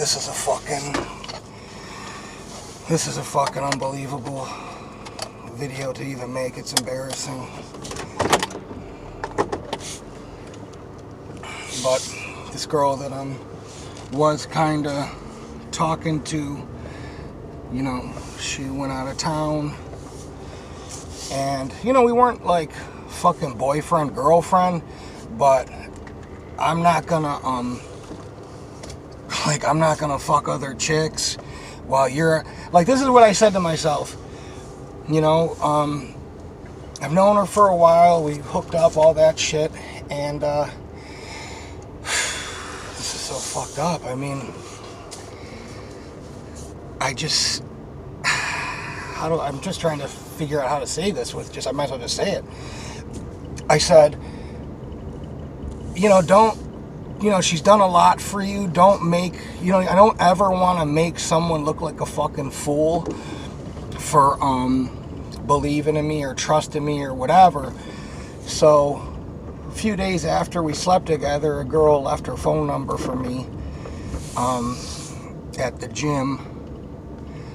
this is a fucking unbelievable video to even make. It's embarrassing. But this girl that was kind of talking to, you know, she went out of town, and, you know, we weren't like fucking boyfriend, girlfriend, but I'm not gonna, I'm not gonna fuck other chicks while you're, like, this is what I said to myself, you know, I've known her for a while, we hooked up, all that shit, and, this is so fucked up. I mean, I'm just trying to figure out how to say this with just, I might as well just say it. I said, you know, don't, you know, she's done a lot for you. Don't make, you know, I don't ever want to make someone look like a fucking fool for believing in me or trusting me or whatever. So a few days after we slept together, a girl left her phone number for me at the gym.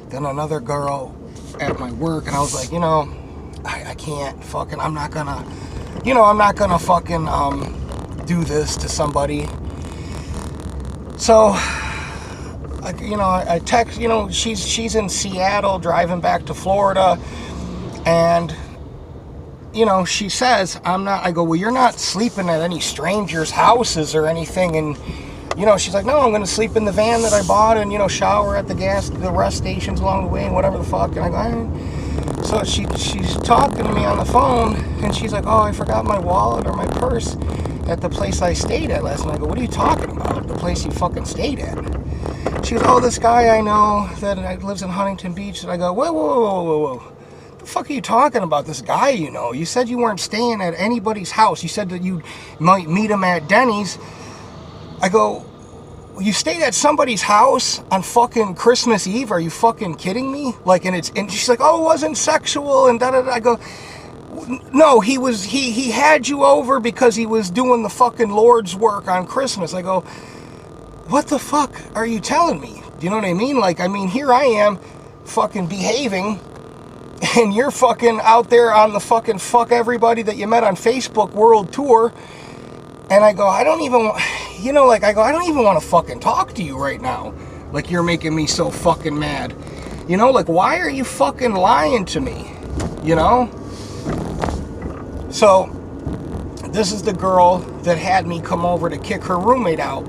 Then another girl at my work, and I was like, you know, I can't fucking, I'm not gonna, you know, I'm not gonna fucking do this to somebody. So, you know, I text, you know, she's in Seattle driving back to Florida, and, you know, she says, I go, well, you're not sleeping at any strangers' houses or anything, and, you know, she's like, no, I'm going to sleep in the van that I bought and, you know, shower at the rest stations along the way and whatever the fuck. And I go, all right. So she's talking to me on the phone, and she's like, oh, I forgot my wallet or my purse at the place I stayed at last night. I go, what are you talking about? The place you fucking stayed at? She goes, oh, this guy I know that lives in Huntington Beach. And I go, whoa. The fuck are you talking about, this guy you know? You said you weren't staying at anybody's house. You said that you might meet him at Denny's. I go, you stayed at somebody's house on fucking Christmas Eve? Are you fucking kidding me? Like, and she's like, oh, it wasn't sexual and da-da-da. I go, no, he had you over because he was doing the fucking Lord's work on Christmas. I go, what the fuck are you telling me? Do you know what I mean? Like, I mean, here I am fucking behaving, and you're fucking out there on the fucking fuck everybody that you met on Facebook world tour. And I go, I don't even, you know, like, I go, I don't even want to fucking talk to you right now. Like, you're making me so fucking mad. You know, like, why are you fucking lying to me? You know? So, this is the girl that had me come over to kick her roommate out,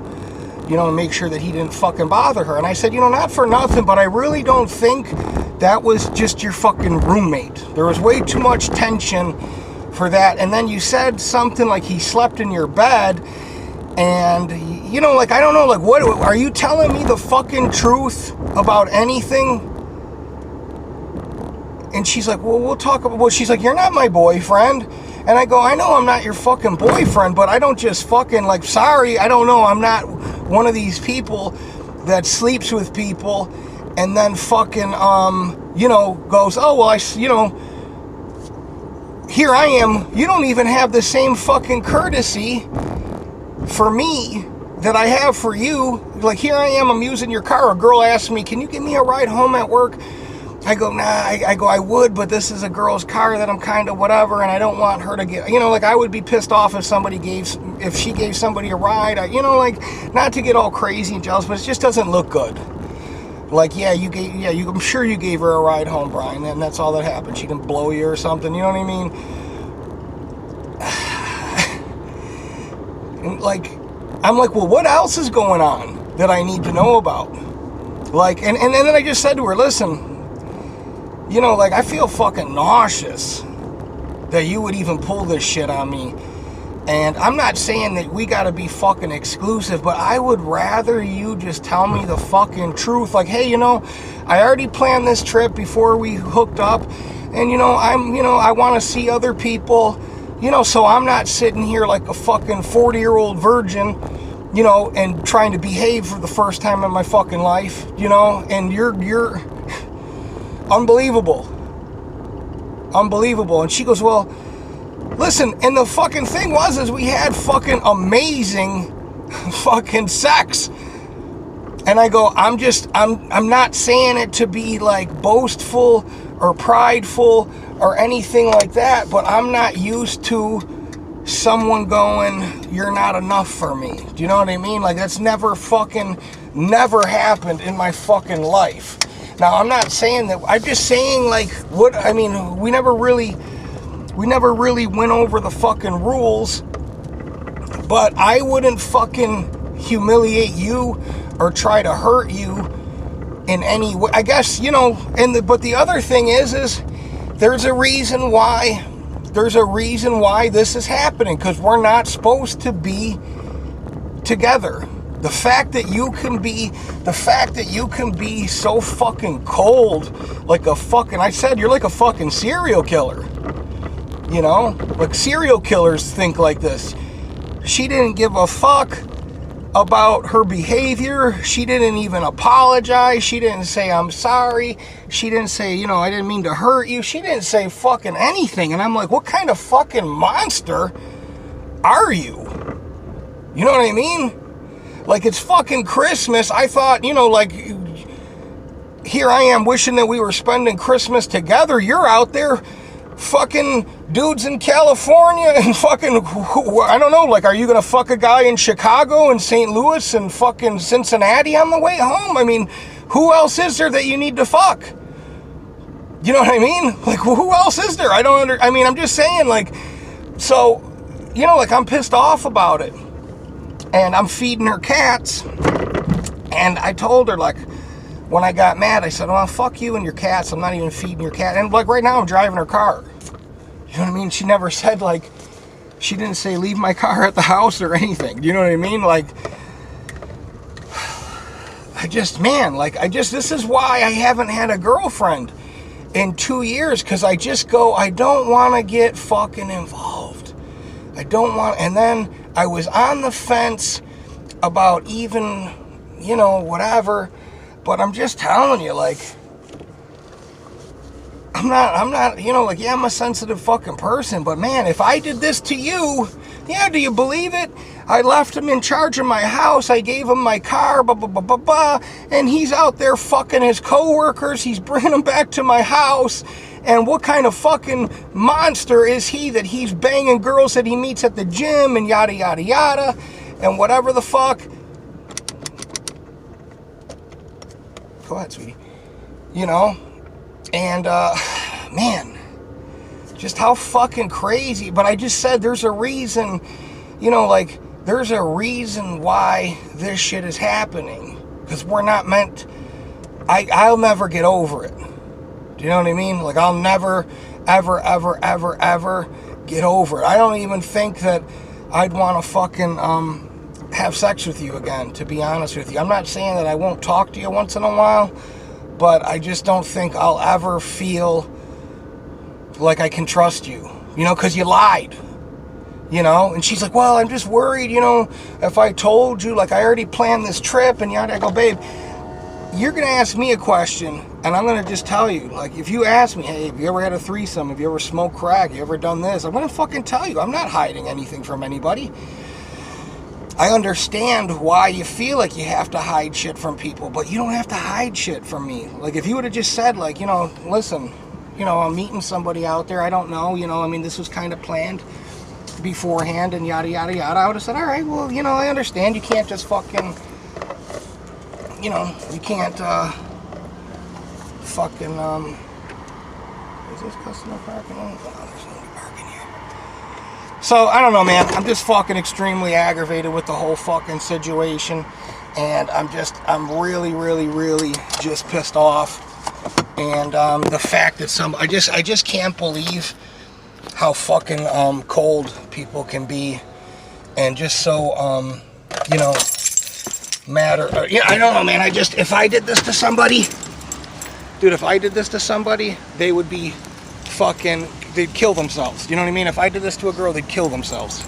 you know, and make sure that he didn't fucking bother her. And I said, you know, not for nothing, but I really don't think that was just your fucking roommate. There was way too much tension for that. And then you said something like he slept in your bed, and, you know, like, I don't know, like, what are you telling me the fucking truth about anything? And she's like, well, we'll talk about, well, she's like, you're not my boyfriend. And I go, I know I'm not your fucking boyfriend, but I don't just fucking, like, sorry, I don't know, I'm not one of these people that sleeps with people and then fucking, you know, goes, oh, well, you know, here I am, you don't even have the same fucking courtesy for me that I have for you. Like, here I am, I'm using your car. A girl asked me, can you give me a ride home at work? I go, nah, I would, but this is a girl's car that I'm kind of whatever, and I don't want her to get, you know, like, I would be pissed off if she gave somebody a ride, you know, like, not to get all crazy and jealous, but it just doesn't look good. Like, I'm sure you gave her a ride home, Brian, and that's all that happened. She didn't blow you or something, you know what I mean? And, like, I'm like, well, what else is going on that I need to know about? Like, and then I just said to her, listen, you know, like, I feel fucking nauseous that you would even pull this shit on me. And I'm not saying that we gotta be fucking exclusive, but I would rather you just tell me the fucking truth. Like, hey, you know, I already planned this trip before we hooked up, and, you know, I want to see other people, you know, so I'm not sitting here like a fucking 40-year-old virgin, you know, and trying to behave for the first time in my fucking life, you know, and you're unbelievable. And she goes, well, listen, and the fucking thing is we had fucking amazing fucking sex. And And I go, I'm not saying it to be like boastful or prideful or anything like that, but I'm not used to someone going, you're not enough for me. Do you know what I mean? Like, that's never happened in my fucking life. Now, I'm not saying that, I'm just saying, like, what, I mean, we never really went over the fucking rules, but I wouldn't fucking humiliate you or try to hurt you in any way. I guess, you know, but the other thing is there's a reason why this is happening, because we're not supposed to be together. The fact that you can be so fucking cold, like a fucking, I said, you're like a fucking serial killer. You know, like serial killers think like this. She didn't give a fuck about her behavior. She didn't even apologize. She didn't say, I'm sorry. She didn't say, you know, I didn't mean to hurt you. She didn't say fucking anything. And I'm like, what kind of fucking monster are you? You know what I mean? Like, it's fucking Christmas. I thought, you know, like, here I am wishing that we were spending Christmas together. You're out there fucking dudes in California and fucking, I don't know, like, are you gonna fuck a guy in Chicago and St. Louis and fucking Cincinnati on the way home? I mean, who else is there that you need to fuck? You know what I mean? Like, who else is there? I mean, I'm just saying, like, so, you know, like, I'm pissed off about it. And I'm feeding her cats. And I told her, like, when I got mad, I said, well, fuck you and your cats. I'm not even feeding your cat. And, like, right now I'm driving her car. You know what I mean? She never said, like, she didn't say leave my car at the house or anything. Do you know what I mean? Like, this is why I haven't had a girlfriend in 2 years. Because I just go, I don't want to get fucking involved. I don't want, and then I was on the fence about even, you know, whatever. But I'm just telling you, like, I'm not, you know, like, yeah, I'm a sensitive fucking person, but man, if I did this to you, yeah, do you believe it? I left him in charge of my house, I gave him my car, blah, blah, blah, blah, blah, and he's out there fucking his coworkers, he's bringing them back to my house, and what kind of fucking monster is he that he's banging girls that he meets at the gym, and yada, yada, yada, and whatever the fuck. Go ahead, sweetie. You know? And, man, just how fucking crazy. But I just said there's a reason, you know, like, there's a reason why this shit is happening. Because we're not meant, I'll never get over it. Do you know what I mean? Like, I'll never, ever, ever, ever, ever get over it. I don't even think that I'd want to fucking, have sex with you again, to be honest with you. I'm not saying that I won't talk to you once in a while, but I just don't think I'll ever feel like I can trust you, you know, because you lied, you know. And she's like, well, I'm just worried, you know, if I told you, like, I already planned this trip, and yada. I go, babe, you're going to ask me a question, and I'm going to just tell you, like, if you ask me, hey, have you ever had a threesome, have you ever smoked crack, have you ever done this, I'm going to fucking tell you. I'm not hiding anything from anybody. I understand why you feel like you have to hide shit from people, but you don't have to hide shit from me. Like, if you would have just said, like, you know, listen, you know, I'm meeting somebody out there, I don't know, you know, I mean, this was kind of planned beforehand and yada, yada, yada, I would have said, all right, well, you know, I understand, you can't just fucking, you know, you can't, fucking, is this customer parking? Oh, there's nobody parking here. So, I don't know, man. I'm just fucking extremely aggravated with the whole fucking situation. And I'm really, really, really just pissed off. And the fact that I just can't believe how fucking cold people can be. And just so, you know, yeah, I don't know, man. If I did this to somebody, dude, if I did this to somebody, they would be fucking, they'd kill themselves. You know what I mean? If I did this to a girl, they'd kill themselves.